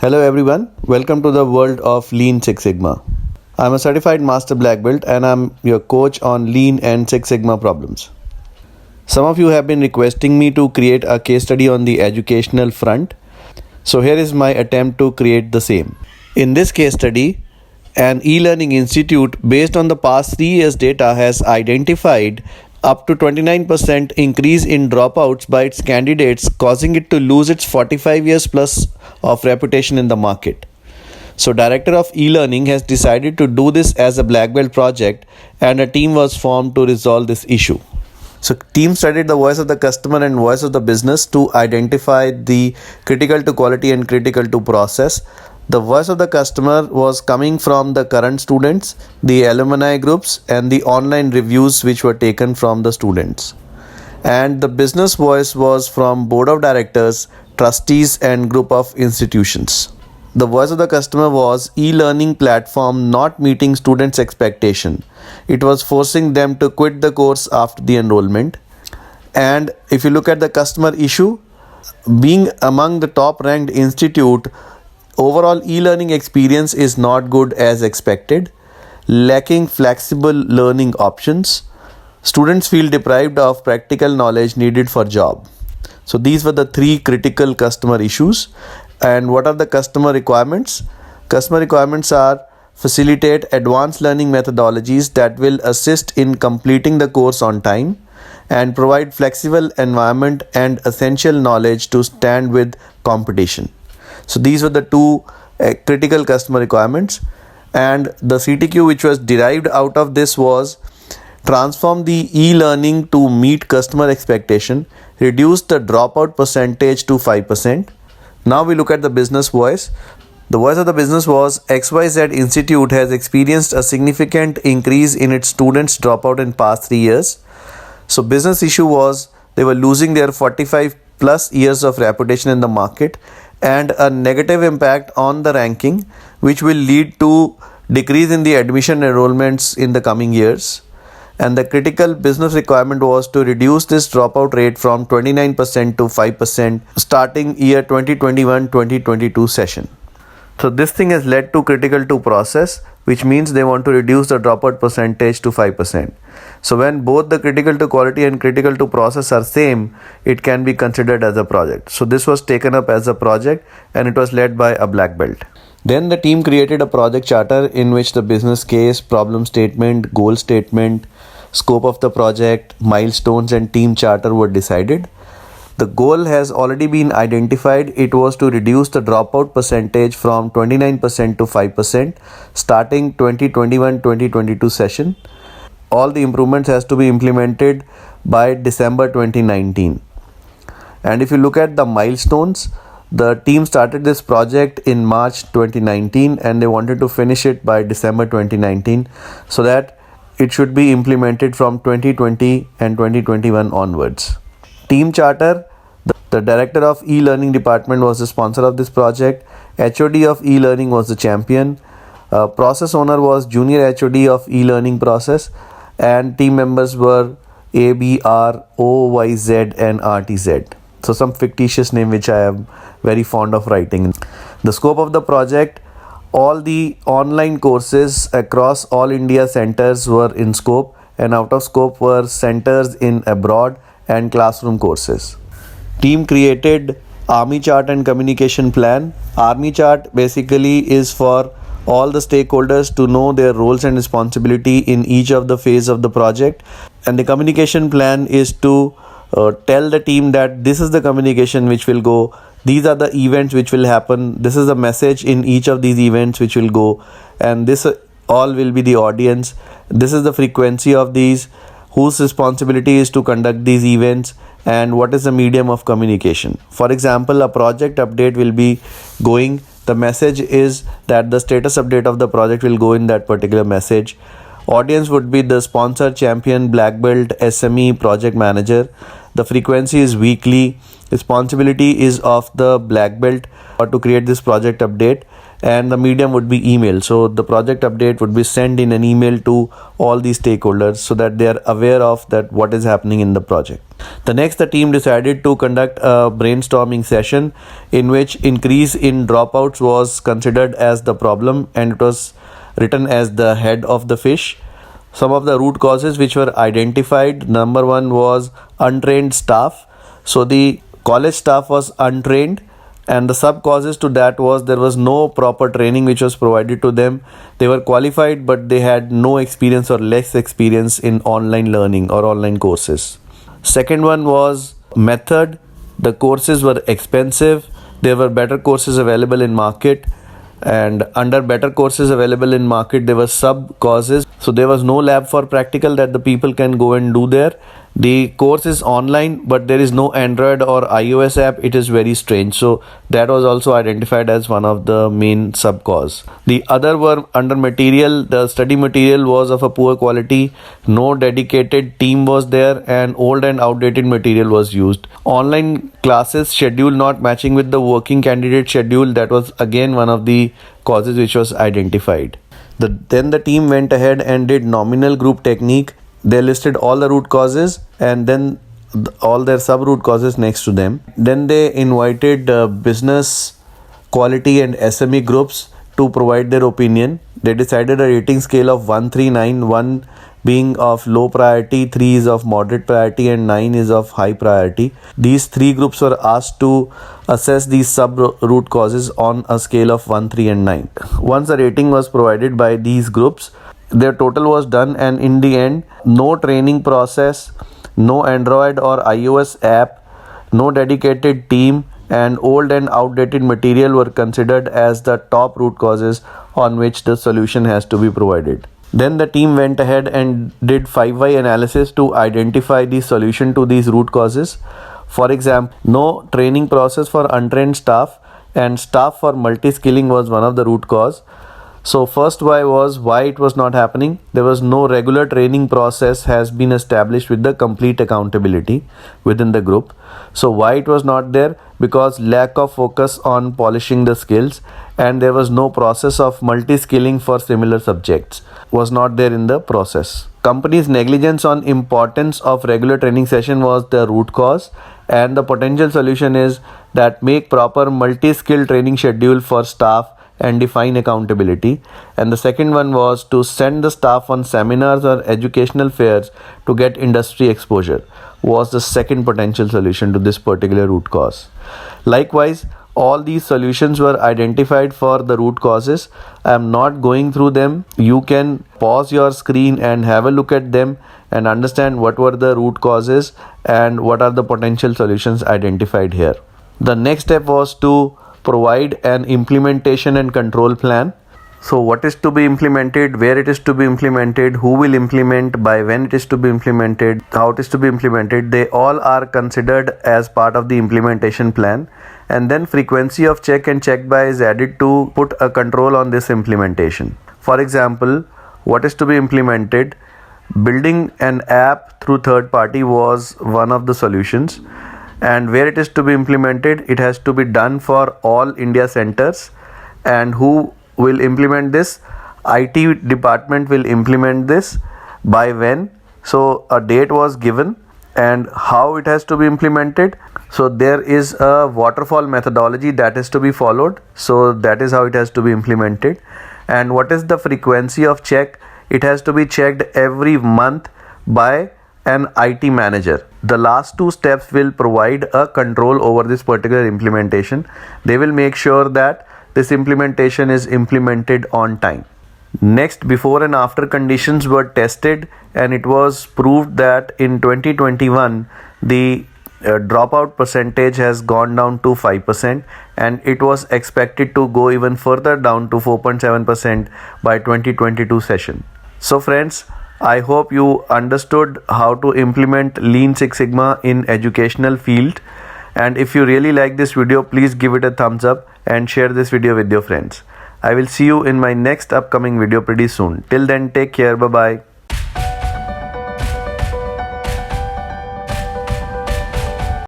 Hello everyone, welcome to the world of Lean Six Sigma. I'm a certified master black belt and I'm your coach on Lean and Six Sigma problems. Some of you have been requesting me to create a case study on the educational front. So here is my attempt to create the same. In this case study, an e-learning institute based on the past 3 years data has identified up to 29% increase in dropouts by its candidates, causing it to lose its 45 years plus of reputation in the market. So director of e-learning has decided to do this as a black belt project and a team was formed to resolve this issue. So team studied the voice of the customer and voice of the business to identify the critical to quality and critical to process. The voice of the customer was coming from the current students, the alumni groups and the online reviews which were taken from the students. And the business voice was from board of directors, trustees and group of institutions. The voice of the customer was e-learning platform not meeting students' expectation. It was forcing them to quit the course after the enrollment. And if you look at the customer issue, being among the top ranked institute, overall e-learning experience is not good as expected, lacking flexible learning options. Students feel deprived of practical knowledge needed for job. So these were the three critical customer issues. And what are the customer requirements? Customer requirements are facilitate advanced learning methodologies that will assist in completing the course on time and provide flexible environment and essential knowledge to stand with competition. So these were the two critical customer requirements, and the CTQ which was derived out of this was transform the e-learning to meet customer expectation, reduce the dropout percentage to 5%. Now we look at the business voice. The voice of the business was XYZ Institute has experienced a significant increase in its students dropout in past 3 years. So business issue was they were losing their 45 plus years of reputation in the market and a negative impact on the ranking, which will lead to decrease in the admission enrollments in the coming years. And the critical business requirement was to reduce this dropout rate from 29% to 5% starting year 2021-2022 session. So this thing has led to critical to process, which means they want to reduce the dropout percentage to 5%. So when both the critical to quality and critical to process are same, it can be considered as a project. So this was taken up as a project and it was led by a black belt. Then the team created a project charter in which the business case, problem statement, goal statement, scope of the project, milestones and team charter were decided. The goal has already been identified. It was to reduce the dropout percentage from 29% to 5% starting 2021-2022 session. All the improvements has to be implemented by December 2019. And if you look at the milestones, the team started this project in March 2019 and they wanted to finish it by December 2019 so that it should be implemented from 2020 and 2021 onwards. Team charter, the director of e-learning department was the sponsor of this project. HOD of e-learning was the champion. Process owner was junior HOD of e-learning process, and team members were ABR, OYZ and RTZ. So some fictitious name which I am very fond of writing. The scope of the project, all the online courses across all India centers were in scope, and out of scope were centers in abroad and classroom courses. Team created Army chart and communication plan. Army chart basically is for all the stakeholders to know their roles and responsibility in each of the phase of the project, and the communication plan is to tell the team that this is the communication which will go, these are the events which will happen, this is the message in each of these events which will go, and this all will be the audience, this is the frequency of these, whose responsibility is to conduct these events, and what is the medium of communication. For example, a project update will be going, the message is that the status update of the project will go in that particular message. Audience would be the sponsor, champion, black belt, SME, project manager. The frequency is weekly. Responsibility is of the black belt to create this project update, and the medium would be email. So the project update would be sent in an email to all the stakeholders so that they are aware of that what is happening in the project. The next, the team decided to conduct a brainstorming session in which increase in dropouts was considered as the problem, and it was written as the head of the fish. Some of the root causes which were identified: number one was untrained staff. So the college staff was untrained, and the sub causes to that was there was no proper training which was provided to them. They were qualified but they had no experience or less experience in online learning or online courses. Second one was method. The courses were expensive. There were better courses available in market, and under better courses available in market there were sub courses. So there was no lab for practical that the people can go and do there. The course is online but there is no Android or iOS app. It is very strange. So that was also identified as one of the main sub cause. The other were under material. The study material was of a poor quality, no dedicated team was there, and old and outdated material was used. Online classes schedule not matching with the working candidate schedule. That was again one of the causes which was identified. Then the team went ahead and did nominal group technique. They listed all the root causes and then all their sub root causes next to them. Then they invited business, quality and SME groups to provide their opinion. They decided a rating scale of 1, 3, 9, 1 being of low priority, 3 is of moderate priority and 9 is of high priority. These three groups were asked to assess these sub root causes on a scale of 1, 3 and 9. Once a rating was provided by these groups, their total was done, and in the end, no training process, no Android or iOS app, no dedicated team, and old and outdated material were considered as the top root causes on which the solution has to be provided. Then the team went ahead and did 5 why analysis to identify the solution to these root causes. For example, no training process for untrained staff and staff for multi-skilling was one of the root cause. So first why was why it was not happening. There was no regular training process has been established with the complete accountability within the group. So why it was not there? Because lack of focus on polishing the skills, and there was no process of multi-skilling for similar subjects was not there in the process. Company's negligence on importance of regular training session was the root cause, and the potential solution is that make proper multi-skill training schedule for staff and define accountability. And the second one was to send the staff on seminars or educational fairs to get industry exposure was the second potential solution to this particular root cause. Likewise, all these solutions were identified for the root causes. I am not going through them. You can pause your screen and have a look at them and understand what were the root causes and what are the potential solutions identified here. The next step was to provide an implementation and control plan. So what is to be implemented, where it is to be implemented, who will implement, by when it is to be implemented, how it is to be implemented, they all are considered as part of the implementation plan. And then frequency of check and check by is added to put a control on this implementation. For example, what is to be implemented, building an app through third party was one of the solutions. And where it is to be implemented, it has to be done for all India centers. And who will implement this? IT department will implement this. By when? So a date was given, and how it has to be implemented. So there is a waterfall methodology that is to be followed. So that is how it has to be implemented. And what is the frequency of check? It has to be checked every month by an IT manager. The last two steps will provide a control over this particular implementation. They will make sure that this implementation is implemented on time. Next, before and after conditions were tested, and it was proved that in 2021 the dropout percentage has gone down to 5%, and it was expected to go even further down to 4.7% by 2022 session. So friends, I hope you understood how to implement Lean Six Sigma in educational field. And if you really like this video, please give it a thumbs up and share this video with your friends. I will see you in my next upcoming video pretty soon. Till then, take care. Bye bye.